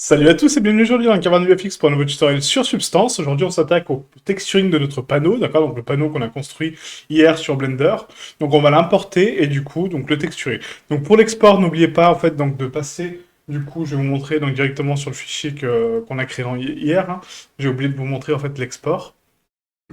Salut à tous et bienvenue aujourd'hui dans Caverne UFX pour un nouveau tutoriel sur Substance. Aujourd'hui on s'attaque au texturing de notre panneau, d'accord? Donc le panneau qu'on a construit hier sur Blender. Donc on va l'importer et du coup donc le texturer. Donc pour l'export, n'oubliez pas en fait donc de passer, du coup je vais vous montrer donc directement sur le fichier qu'on a créé hier, hein. J'ai oublié de vous montrer en fait l'export.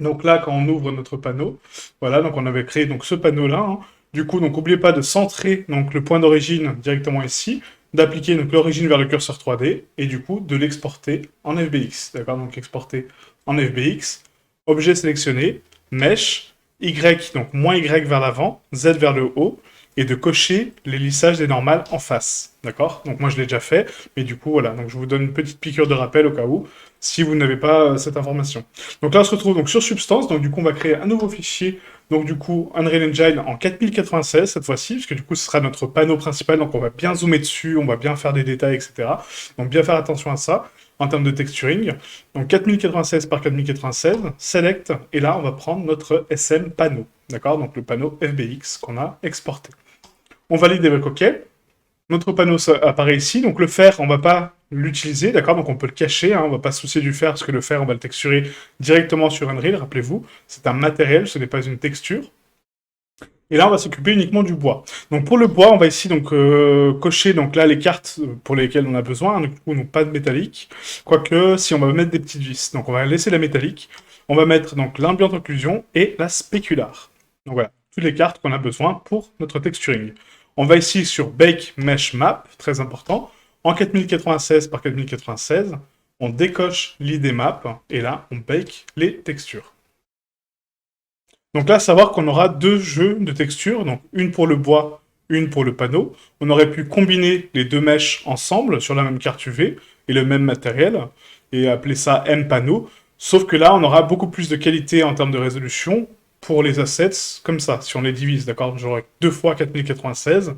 Donc là, quand on ouvre notre panneau, voilà, donc on avait créé donc ce panneau-là, hein. Du coup, donc n'oubliez pas de centrer donc le point d'origine directement ici, d'appliquer donc l'origine vers le curseur 3D et du coup de l'exporter en FBX. D'accord, donc exporter en FBX, objet sélectionné, mesh, Y, donc moins Y vers l'avant, Z vers le haut, et de cocher les lissages des normales en face. D'accord? Donc moi je l'ai déjà fait, mais du coup voilà, donc je vous donne une petite piqûre de rappel au cas où, si vous n'avez pas cette information. Donc là, on se retrouve donc sur Substance. Donc du coup, on va créer un nouveau fichier. Donc du coup, Unreal Engine en 4096 cette fois-ci, parce que du coup, ce sera notre panneau principal. Donc on va bien zoomer dessus, on va bien faire des détails, etc. Donc bien faire attention à ça en termes de texturing. Donc 4096 par 4096, select, et là, on va prendre notre SM panneau. D'accord? Donc le panneau FBX qu'on a exporté. On valide avec OK. Notre panneau apparaît ici, donc le fer, on va pas l'utiliser, d'accord? Donc on peut le cacher, hein, on va pas se soucier du fer, parce que le fer, on va le texturer directement sur Unreal, rappelez-vous. C'est un matériel, ce n'est pas une texture. Et là, on va s'occuper uniquement du bois. Donc pour le bois, on va ici donc cocher donc là les cartes pour lesquelles on a besoin, hein, du coup, donc pas de métallique. Quoique, si on va mettre des petites vis. Donc on va laisser la métallique. On va mettre donc l'ambient occlusion et la spécular. Donc voilà, toutes les cartes qu'on a besoin pour notre texturing. On va ici sur Bake Mesh Map, très important. En 4096 par 4096, on décoche l'ID map et là, on bake les textures. Donc là, savoir qu'on aura deux jeux de textures, donc une pour le bois, une pour le panneau. On aurait pu combiner les deux mèches ensemble sur la même carte UV et le même matériel et appeler ça M panneau. Sauf que là, on aura beaucoup plus de qualité en termes de résolution pour les assets comme ça, si on les divise, d'accord? J'aurai deux fois 4096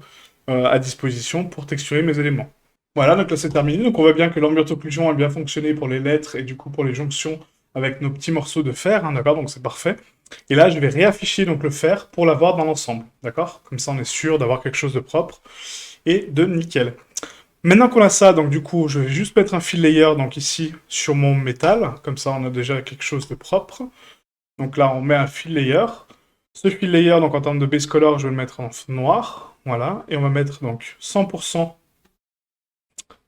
à disposition pour texturer mes éléments. Voilà, donc là c'est terminé. Donc on voit bien que l'ambient occlusion a bien fonctionné pour les lettres et du coup pour les jonctions avec nos petits morceaux de fer, hein, d'accord? Donc c'est parfait. Et là je vais réafficher donc le fer pour l'avoir dans l'ensemble, d'accord? Comme ça on est sûr d'avoir quelque chose de propre et de nickel. Maintenant qu'on a ça, donc du coup je vais juste mettre un fill layer donc ici sur mon métal, comme ça on a déjà quelque chose de propre. Donc là on met un fill layer. Ce fill layer donc en termes de base color je vais le mettre en noir, voilà. Et on va mettre donc 100%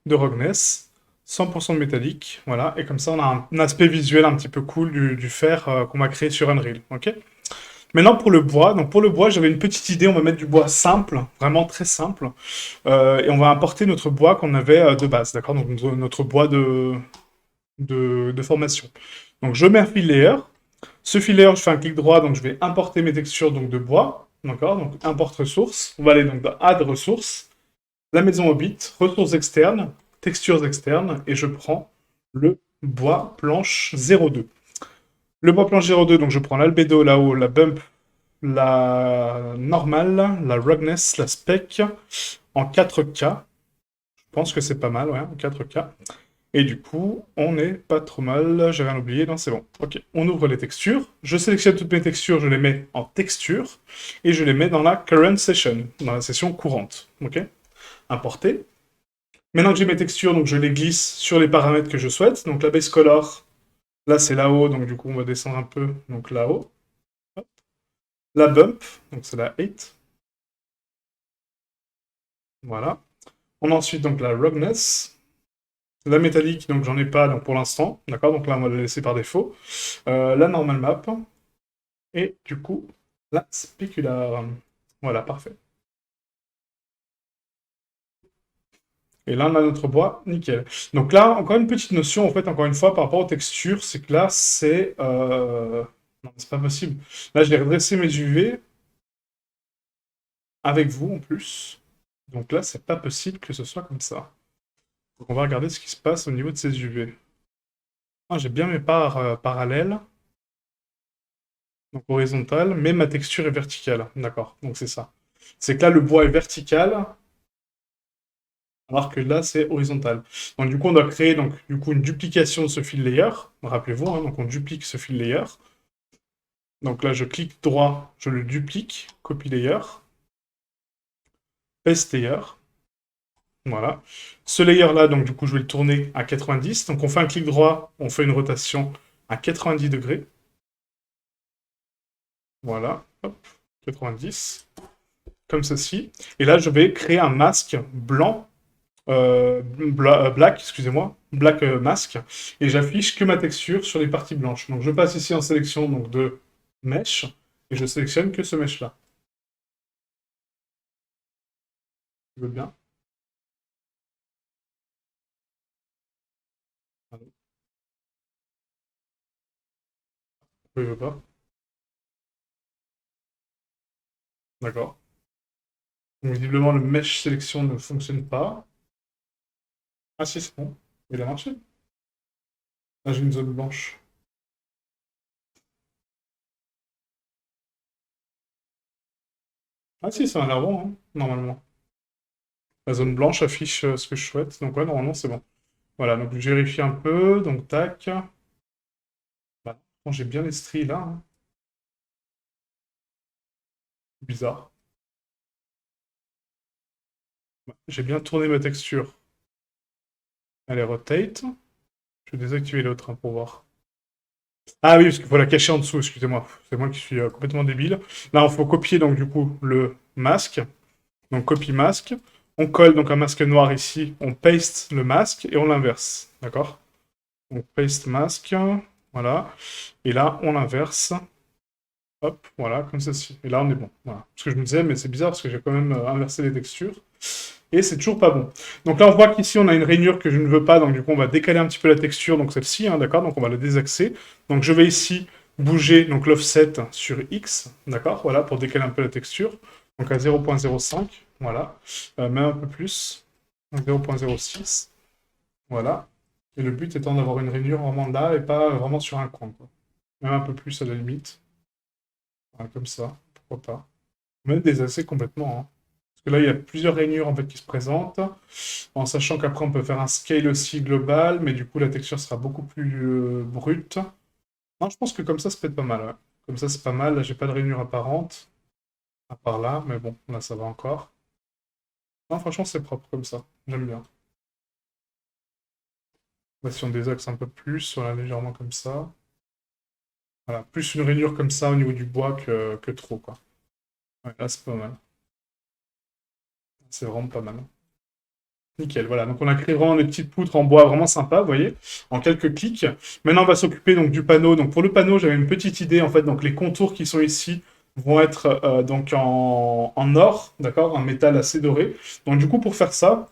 de roughness, 100% de métallique, voilà, et comme ça on a un aspect visuel un petit peu cool du fer qu'on va créer sur Unreal, ok? Maintenant pour le bois, donc pour le bois j'avais une petite idée, on va mettre du bois simple, vraiment très simple, et on va importer notre bois qu'on avait de base, d'accord? Donc notre bois de formation. Donc je mets un fill layer, ce fill layer je fais un clic droit, donc je vais importer mes textures donc, de bois, d'accord? Donc import ressources, on va aller donc dans add ressources, la maison Hobbit, ressources externes, textures externes, et je prends le bois planche 02. Le bois planche 02, donc je prends l'albédo là-haut, la bump, la normale, la rugness, la spec, en 4K. Je pense que c'est pas mal, ouais, en 4K. Et du coup, on n'est pas trop mal. J'ai rien oublié, non, c'est bon. Ok, on ouvre les textures. Je sélectionne toutes mes textures, je les mets en texture, et je les mets dans la current session, dans la session courante. Ok, importer. Maintenant que j'ai mes textures, donc je les glisse sur les paramètres que je souhaite. Donc la base color, là c'est là-haut, donc du coup on va descendre un peu, donc là-haut. La bump, donc c'est la 8. Voilà. On a ensuite donc la roughness. La métallique, donc j'en ai pas donc pour l'instant. D'accord, donc là on va la laisser par défaut. La normal map. Et du coup, la specular. Voilà, parfait. Et là, on a notre bois, nickel. Donc là, encore une petite notion, en fait, encore une fois, par rapport aux textures, c'est que là, c'est... Non, c'est pas possible. Là, je vais redresser mes UV avec vous, en plus. Donc là, c'est pas possible que ce soit comme ça. Donc on va regarder ce qui se passe au niveau de ces UV. Ah, j'ai bien mes parts parallèles, donc horizontales, mais ma texture est verticale. D'accord, donc c'est ça. C'est que là, le bois est vertical, alors que là, c'est horizontal. Donc du coup, on doit créer donc, du coup, une duplication de ce fill layer. Rappelez-vous, hein, donc on duplique ce fill layer. Donc là, je clique droit, je le duplique, copy layer, paste layer. Voilà. Ce layer-là, donc du coup, je vais le tourner à 90. Donc on fait un clic droit, on fait une rotation à 90 degrés. Voilà, hop, 90, comme ceci. Et là, je vais créer un masque blanc, black, excusez-moi, black mask, et j'affiche que ma texture sur les parties blanches. Donc je passe ici en sélection donc, de mesh, et je sélectionne que ce mesh-là. Je veux bien. Je veux pas. D'accord. Donc, visiblement, le mesh sélection ne fonctionne pas. Ah si, c'est bon. Il a marché. Là, j'ai une zone blanche. Ah si, ça a l'air bon, hein, normalement. La zone blanche affiche ce que je souhaite. Donc ouais, normalement, c'est bon. Voilà, donc je vérifie un peu. Donc tac. Bah, bon, j'ai bien les stries là, hein. Bizarre. Bah, j'ai bien tourné ma texture. Allez, rotate. Je vais désactiver l'autre hein, pour voir. Ah oui, parce qu'il faut la cacher en dessous, excusez-moi. C'est moi qui suis complètement débile. Là, il faut copier donc du coup le masque. Donc copy masque. On colle donc un masque noir ici. On paste le masque et on l'inverse. D'accord? Donc paste masque. Voilà. Et là, on l'inverse. Hop, voilà, comme ceci. Et là, on est bon. Voilà. Parce que je me disais, mais c'est bizarre parce que j'ai quand même inversé les textures. Et c'est toujours pas bon. Donc là, on voit qu'ici, on a une rainure que je ne veux pas. Donc du coup, on va décaler un petit peu la texture. Donc celle-ci, hein, d'accord? Donc on va la désaxer. Donc je vais ici bouger donc l'offset sur X, d'accord? Voilà, pour décaler un peu la texture. Donc à 0.05, voilà. Même un peu plus. Donc 0.06, voilà. Et le but étant d'avoir une rainure vraiment là et pas vraiment sur un coin, quoi. Même un peu plus à la limite. Voilà, comme ça, pourquoi pas. Même désasser complètement, hein. Parce que là, il y a plusieurs rainures en fait qui se présentent, en sachant qu'après on peut faire un scale aussi global, mais du coup la texture sera beaucoup plus brute. Non, je pense que comme ça peut être pas mal, ouais. Comme ça c'est pas mal, là j'ai pas de rainure apparente, à part là, mais bon, là ça va encore. Non, franchement c'est propre comme ça, j'aime bien. Là, si on désaxe un peu plus, voilà, légèrement comme ça. Voilà, plus une rainure comme ça au niveau du bois que trop, quoi. Ouais, là c'est pas mal. C'est vraiment pas mal. Nickel, voilà. Donc on a créé vraiment des petites poutres en bois vraiment sympa, vous voyez, en quelques clics. Maintenant on va s'occuper donc du panneau. Donc pour le panneau, j'avais une petite idée en fait. Donc les contours qui sont ici vont être donc en or, d'accord, un métal assez doré. Donc du coup pour faire ça,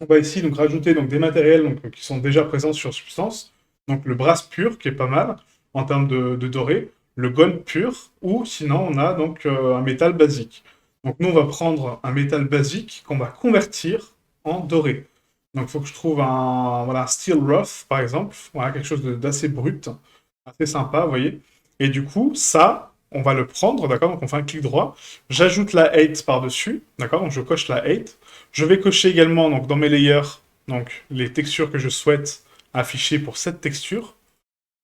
on va ici donc rajouter donc des matériels donc, qui sont déjà présents sur Substance. Donc le brass pur qui est pas mal en termes de doré, le gold pur ou sinon on a donc un métal basique. Donc nous on va prendre un métal basique qu'on va convertir en doré. Donc il faut que je trouve un voilà un steel rough par exemple, voilà quelque chose d'assez brut, assez sympa, vous voyez. Et du coup ça on va le prendre, d'accord? Donc on fait un clic droit, j'ajoute la 8 par-dessus, d'accord? Donc je coche la 8. Je vais cocher également donc, dans mes layers donc, les textures que je souhaite afficher pour cette texture.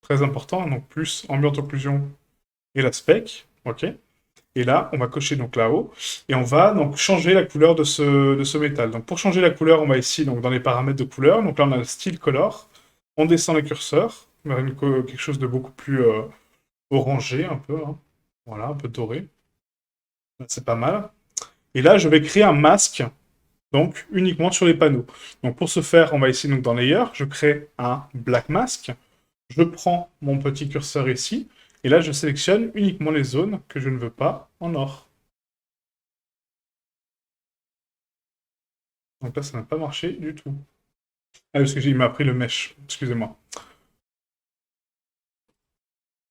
Très important, donc plus ambient occlusion et la spec. Ok. Et là, on va cocher donc là-haut et on va donc changer la couleur de ce métal. Donc pour changer la couleur, on va ici donc, dans les paramètres de couleur. Donc là, on a le style color. On descend les curseurs vers quelque chose de beaucoup plus orangé un peu, hein. Voilà, un peu doré. C'est pas mal. Et là, je vais créer un masque donc uniquement sur les panneaux. Donc pour ce faire, on va ici donc dans Layer, je crée un Black Mask, je prends mon petit curseur ici, et là je sélectionne uniquement les zones que je ne veux pas en or. Donc là ça n'a pas marché du tout. Ah parce que il m'a pris le mesh, excusez-moi.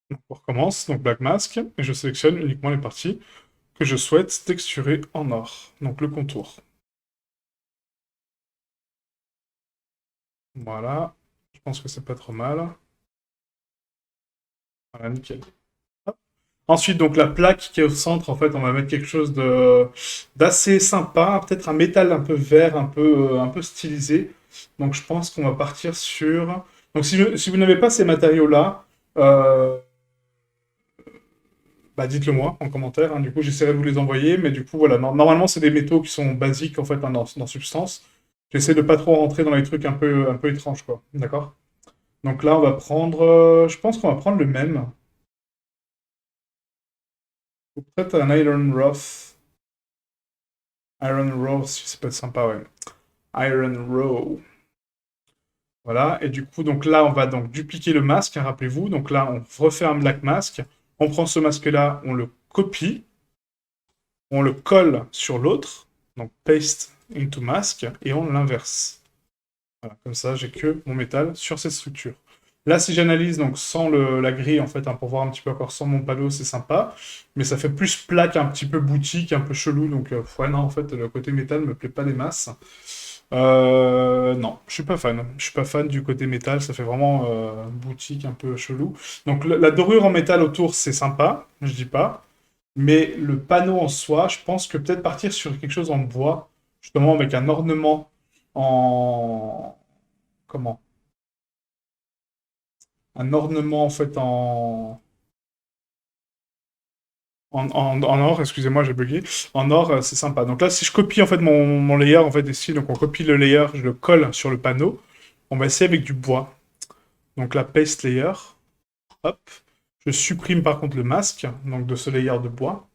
Donc on recommence, donc Black Mask, et je sélectionne uniquement les parties que je souhaite texturer en or, donc le contour. Voilà, je pense que c'est pas trop mal. Voilà, nickel. Ensuite, donc la plaque qui est au centre, en fait, on va mettre quelque chose de d'assez sympa, peut-être un métal un peu vert, un peu stylisé. Donc je pense qu'on va partir sur... Donc si vous n'avez pas ces matériaux-là, euh, bah dites-le moi en commentaire, hein. Du coup, j'essaierai de vous les envoyer, mais du coup, voilà, normalement, c'est des métaux qui sont basiques, en fait, hein, dans Substance. J'essaie de pas trop rentrer dans les trucs un peu étranges, quoi. D'accord? Donc là, on va prendre... je pense qu'on va prendre le même. Ou peut-être un Iron Rough. Iron Raw, si ça peut être sympa, ouais. Iron Raw. Voilà, et du coup, donc là, on va donc dupliquer le masque, hein, rappelez-vous. Donc là, on refait un black mask. On prend ce masque-là, on le copie, on le colle sur l'autre. Donc paste into mask, et on l'inverse. Voilà, comme ça, j'ai que mon métal sur cette structure. Là, si j'analyse donc sans la grille, en fait, hein, pour voir un petit peu encore sans mon panneau, c'est sympa. Mais ça fait plus plaque, un petit peu boutique, un peu chelou. Donc, ouais, non, en fait, le côté métal me plaît pas des masses. Non, je suis pas fan. Je suis pas fan du côté métal, ça fait vraiment boutique, un peu chelou. Donc la dorure en métal autour, c'est sympa, je dis pas. Mais le panneau en soi, je pense que peut-être partir sur quelque chose en bois, justement avec un ornement en... Comment? Un ornement en fait en or, excusez-moi, j'ai bugué. En or, c'est sympa. Donc là, si je copie en fait mon layer en fait ici, donc on copie le layer, je le colle sur le panneau. On va essayer avec du bois. Donc la paste layer, hop. Je supprime par contre le masque, donc de ce layer de bois.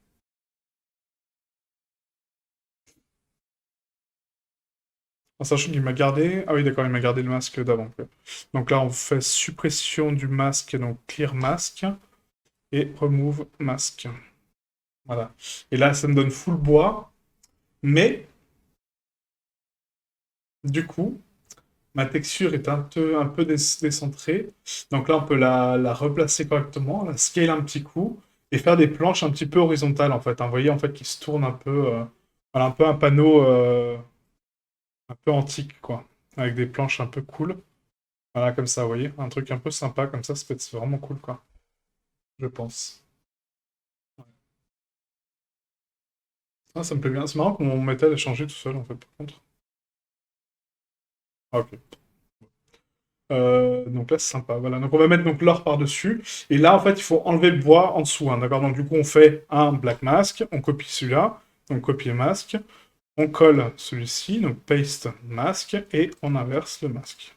En sachant qu'il m'a gardé... Ah oui, d'accord, il m'a gardé le masque d'avant. Donc là, on fait suppression du masque, donc clear mask, et remove mask. Voilà. Et là, ça me donne full bois, mais du coup, ma texture est un peu décentrée. Donc là, on peut la replacer correctement, la scale un petit coup, et faire des planches un petit peu horizontales, en fait. Vous voyez, en fait, qui se tourne un peu... voilà, un peu un panneau un peu antique, quoi. Avec des planches un peu cool. Voilà, comme ça, vous voyez. Un truc un peu sympa, comme ça peut être vraiment cool, quoi. Je pense. Ah, ça me plaît bien. C'est marrant que mon métal ait changé tout seul, en fait, par contre. Ah, ok. Donc là, c'est sympa. Voilà. Donc on va mettre donc l'or par-dessus. Et là, en fait, il faut enlever le bois en dessous, hein, d'accord? Donc du coup, on fait un black mask, on copie celui-là, donc copier masque, on colle celui-ci, donc paste masque, et on inverse le masque.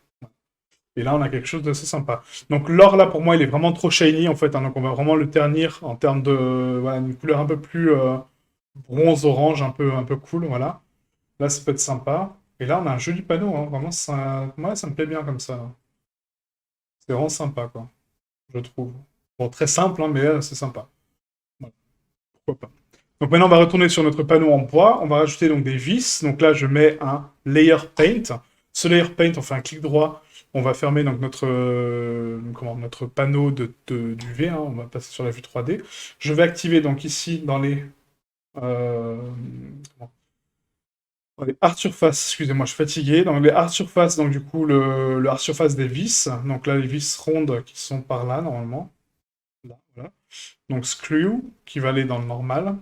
Et là, on a quelque chose d'assez sympa. Donc l'or, là, pour moi, il est vraiment trop shiny, en fait, hein. Donc on va vraiment le ternir en termes de... Voilà, une couleur un peu plus bronze-orange, un peu cool, voilà. Là, ça peut être sympa. Et là, on a un joli panneau, hein. Vraiment, ça... Ouais, ça me plaît bien comme ça. C'est vraiment sympa, quoi, je trouve. Bon, très simple, hein, mais c'est sympa. Voilà, pourquoi pas. Donc maintenant, on va retourner sur notre panneau en bois. On va rajouter donc des vis. Donc là, je mets un layer paint. Ce layer paint, on fait un clic droit. On va fermer donc notre panneau du V. Hein. On va passer sur la vue 3D. Je vais activer donc ici dans euh, comment dans les hard surface. Excusez-moi, je suis fatigué. Dans les hard surface, donc du coup le hard surface des vis. Donc là, les vis rondes qui sont par là normalement. Là, voilà. Donc screw qui va aller dans le normal.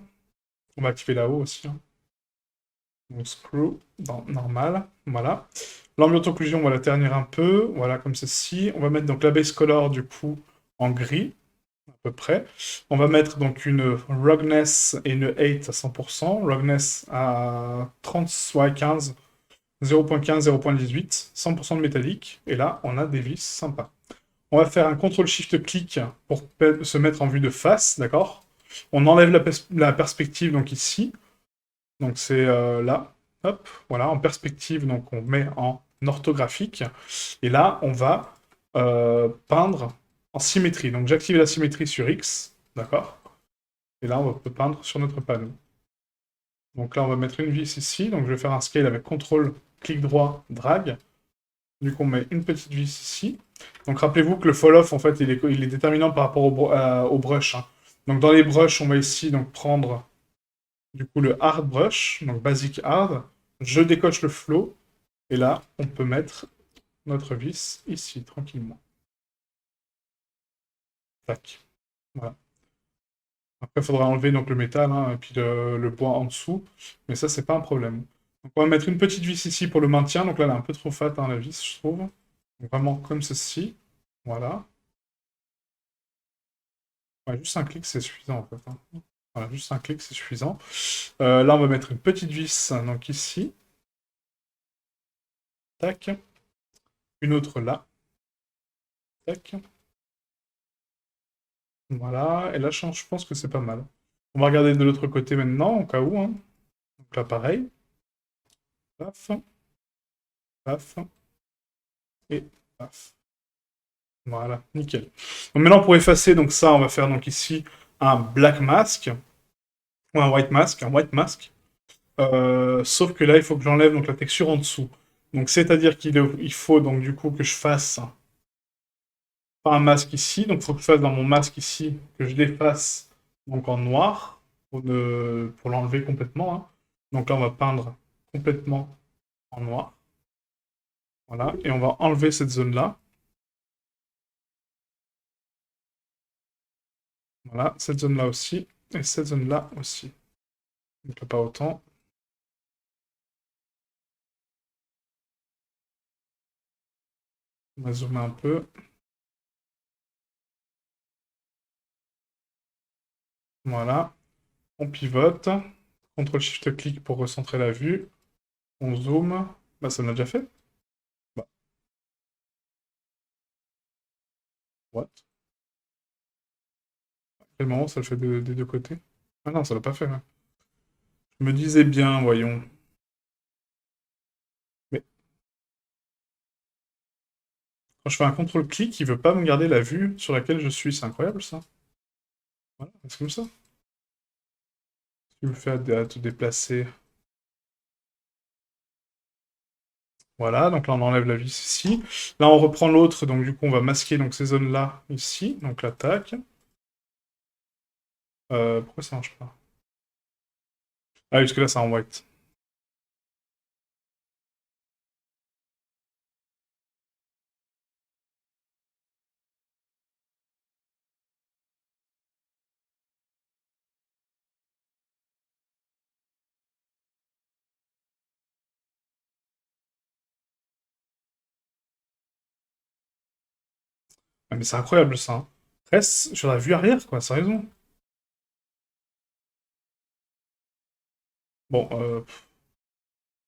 On va activer là-haut aussi, hein. Donc screw dans normal, voilà. L'ambient occlusion, on va la ternir un peu, voilà, comme ceci. On va mettre donc la base color, du coup, en gris, à peu près. On va mettre donc une roughness et une height à 100%, roughness à 30, ouais, 15, 0.15, 0.18, 100% de métallique. Et là, on a des vis sympas. On va faire un CTRL-SHIFT-clic pour se mettre en vue de face, d'accord? On enlève la perspective, donc ici. Donc c'est là, hop, voilà, en perspective, donc on met en orthographique. Et là, on va peindre en symétrie. Donc j'active la symétrie sur X, d'accord? Et là, on peut peindre sur notre panneau. Donc là, on va mettre une vis ici. Donc je vais faire un scale avec CTRL, clic droit, drag. Du coup, on met une petite vis ici. Donc rappelez-vous que le fall-off, en fait, il est déterminant par rapport au brush, hein. Donc dans les brushes, on va ici donc prendre du coup le hard brush, donc basic hard. Je décoche le flow, et là, on peut mettre notre vis ici, tranquillement. Tac. Voilà. Après, il faudra enlever donc, le métal, hein, et puis le bois en dessous, mais ça, c'est pas un problème. Donc, on va mettre une petite vis ici pour le maintien. Donc là, elle est un peu trop fat, hein, la vis, je trouve. Donc, vraiment comme ceci. Voilà. Ouais, juste un clic, c'est suffisant, en fait, hein. Voilà, juste un clic, c'est suffisant. Là, on va mettre une petite vis, donc ici. tac. Une autre là. Tac. Voilà, et là, je pense que c'est pas mal. On va regarder de l'autre côté maintenant, au cas où. Hein. Donc là, pareil. Paf, paf, et paf. Voilà, nickel. Donc maintenant, pour effacer donc ça, on va faire donc ici un black mask, ou un white mask. Sauf que là, il faut que j'enlève donc la texture en dessous. Donc c'est-à-dire il faut donc du coup que je fasse pas un masque ici, donc il faut que je fasse dans mon masque ici, que je l'efface donc en noir, pour l'enlever complètement. Hein. Donc là, on va peindre complètement en noir. Voilà, et on va enlever cette zone-là. Voilà, cette zone-là aussi, et cette zone-là aussi. Donc là, pas autant. On va zoomer un peu. Voilà, on pivote. CTRL-SHIFT-clic pour recentrer la vue. On zoome. Bah, ça l'a déjà fait. Bah, what? Quel moment ça le fait des deux côtés? Ah non, ça l'a pas fait. Ouais. Je me disais bien, voyons. Mais quand je fais un CTRL-clic, il veut pas me garder la vue sur laquelle je suis. C'est incroyable, ça. Voilà, c'est comme ça. Tu me fais à te déplacer. Voilà, donc là on enlève la vis ici. Là on reprend l'autre, donc du coup on va masquer donc, ces zones-là ici. Donc l'attaque. Pourquoi ça marche pas? Ah oui, parce que là c'est en white. Ah, mais c'est incroyable ça. Hein. Reste sur la vue arrière, quoi, sans raison. Bon,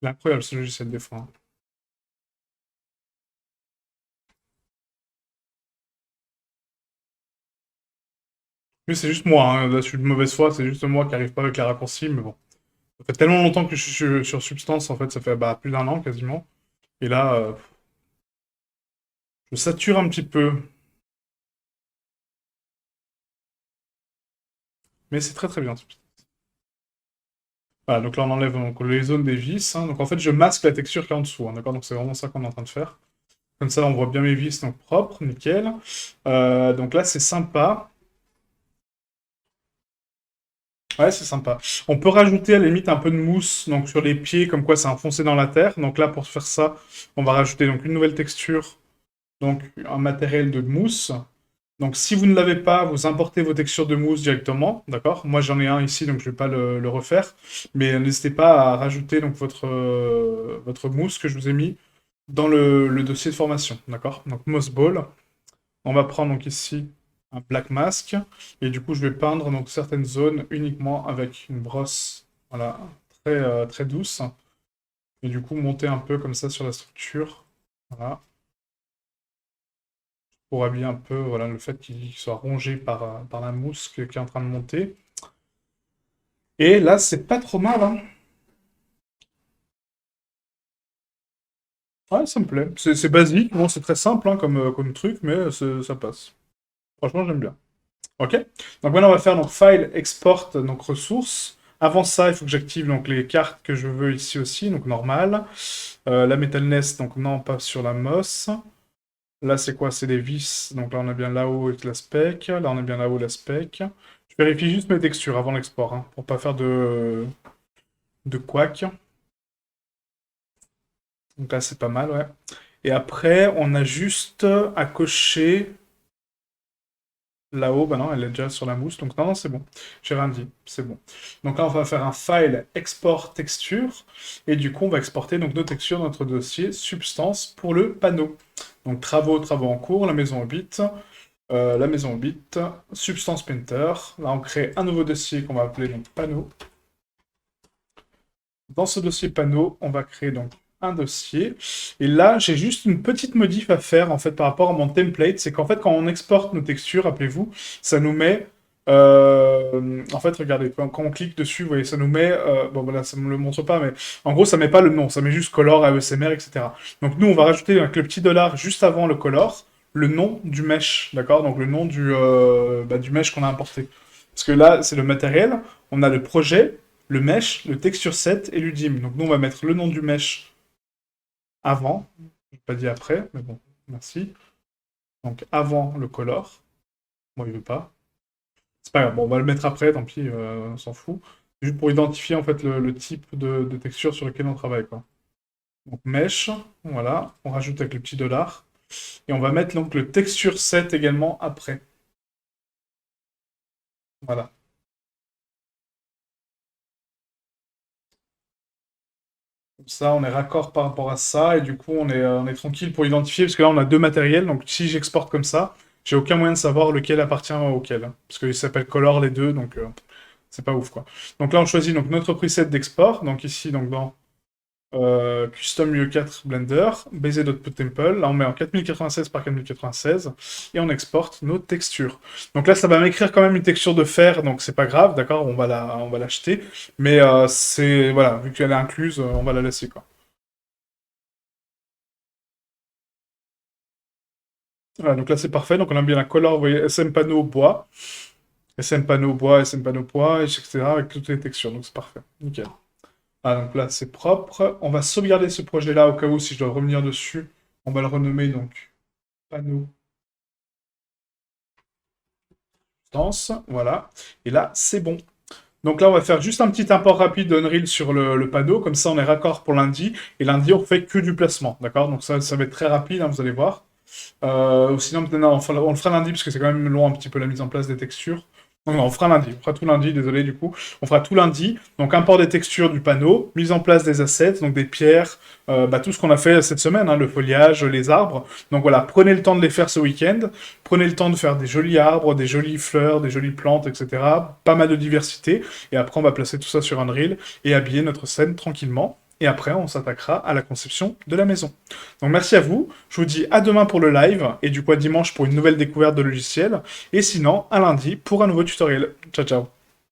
il est incroyable ce logiciel des fois. Hein. Mais c'est juste moi, hein. Là je suis de mauvaise foi, c'est juste moi qui arrive pas avec les raccourcis, mais bon. Ça fait tellement longtemps que je suis sur Substance, en fait, ça fait bah, plus d'un an quasiment. Et là, je sature un petit peu. Mais c'est très très bien. Voilà, donc là on enlève donc, les zones des vis. Hein. Donc en fait je masque la texture qui est en dessous. Hein, d'accord, donc c'est vraiment ça qu'on est en train de faire. Comme ça on voit bien mes vis, donc propre, nickel. Donc là c'est sympa. Ouais, c'est sympa. On peut rajouter à la limite un peu de mousse donc sur les pieds, comme quoi c'est enfoncé dans la terre. Donc là pour faire ça, on va rajouter donc une nouvelle texture, donc un matériel de mousse. Donc si vous ne l'avez pas, vous importez vos textures de mousse directement, d'accord? Moi j'en ai un ici, donc je ne vais pas le refaire. Mais n'hésitez pas à rajouter donc votre mousse que je vous ai mis dans le dossier de formation, d'accord? Donc Moss Ball. On va prendre donc ici un black mask. Et du coup je vais peindre donc certaines zones uniquement avec une brosse, voilà, très douce. Et du coup monter un peu comme ça sur la structure. Voilà. Pour habiller un peu voilà, le fait qu'il soit rongé par la mousse qui est en train de monter. Et là, c'est pas trop mal. Hein. Ouais, ça me plaît. C'est basique, bon, c'est très simple hein, comme truc, mais ça passe. Franchement, j'aime bien. Ok. Donc maintenant, on va faire donc File, Export, donc ressources. Avant ça, il faut que j'active donc les cartes que je veux ici aussi, donc normal. La Metalness, donc non, pas sur la MOS. Là, c'est quoi? C'est des vis. Donc là, on a bien là-haut avec la spec. Là, on a bien là-haut la spec. Je vérifie juste mes textures avant l'export, hein, pour pas faire de couac. Donc là, c'est pas mal, ouais. Et après, on a juste à cocher là-haut. Bah non, elle est déjà sur la mousse. Donc non, non, c'est bon. J'ai rien dit. C'est bon. Donc là, on va faire un file export texture. Et du coup, on va exporter donc, nos textures dans notre dossier substance pour le panneau. Donc travaux en cours, la maison Hobbit. La maison Hobbit, Substance Painter. Là, on crée un nouveau dossier qu'on va appeler donc panneau. Dans ce dossier panneau, on va créer donc un dossier. Et là, j'ai juste une petite modif à faire, en fait, par rapport à mon template. C'est qu'en fait, quand on exporte nos textures, rappelez-vous, ça nous met... en fait, regardez, quand on clique dessus, vous voyez, ça nous met... bon, voilà, ça me le montre pas, mais en gros, ça met pas le nom. Ça met juste color, ASMR, etc. Donc, nous, on va rajouter avec le petit dollar juste avant le color, le nom du mesh, d'accord? Donc, le nom du mesh qu'on a importé. Parce que là, c'est le matériel, on a le projet, le mesh, le texture set et l'UDIM. Donc nous, on va mettre le nom du mesh avant, je n'ai pas dit après, mais bon, merci. Donc avant le color. Bon, il veut pas. C'est pas grave, bon, on va le mettre après, tant pis, on s'en fout. C'est juste pour identifier en fait le type de texture sur lequel on travaille, quoi. Donc mesh, voilà, on rajoute avec le petit dollar. Et on va mettre donc le texture set également après. Voilà. Comme ça, on est raccord par rapport à ça, et du coup, on est tranquille pour identifier, parce que là, on a deux matériels, donc si j'exporte comme ça, j'ai aucun moyen de savoir lequel appartient auquel, hein, parce qu'ils s'appellent Color les deux, donc c'est pas ouf, quoi. Donc là, on choisit donc notre preset d'export, donc ici, donc dans Custom UE4 Blender, bz.temple, là on met en 4096 par 4096, et on exporte nos textures. Donc là, ça va m'écrire quand même une texture de fer, donc c'est pas grave, d'accord, on va l'acheter, mais c'est, voilà, vu qu'elle est incluse, on va la laisser, quoi. Voilà, donc là c'est parfait, donc on a bien la color, vous voyez, SM panneau bois, SM panneau bois, SM panneau bois, etc. avec toutes les textures, donc c'est parfait, nickel. Ah, donc là c'est propre, on va sauvegarder ce projet-là au cas où si je dois revenir dessus, on va le renommer donc panneau danse, voilà, et là c'est bon. Donc là on va faire juste un petit import rapide d'Unreal sur le panneau, comme ça on est raccord pour lundi, et lundi on fait que du placement, d'accord? Donc ça va être très rapide, hein, vous allez voir. Ou sinon, peut-être, non, on le fera lundi, parce que c'est quand même long un petit peu la mise en place des textures. Non, non, on fera lundi, on fera tout lundi, désolé du coup. On fera tout lundi, donc import des textures du panneau, mise en place des assets, donc des pierres, tout ce qu'on a fait cette semaine, hein, le foliage, les arbres. Donc voilà, prenez le temps de les faire ce week-end, prenez le temps de faire des jolis arbres, des jolies fleurs, des jolies plantes, etc. Pas mal de diversité, et après on va placer tout ça sur Unreal et habiller notre scène tranquillement. Et après, on s'attaquera à la conception de la maison. Donc merci à vous, je vous dis à demain pour le live, et du coup à dimanche pour une nouvelle découverte de logiciel, et sinon à lundi pour un nouveau tutoriel. Ciao ciao.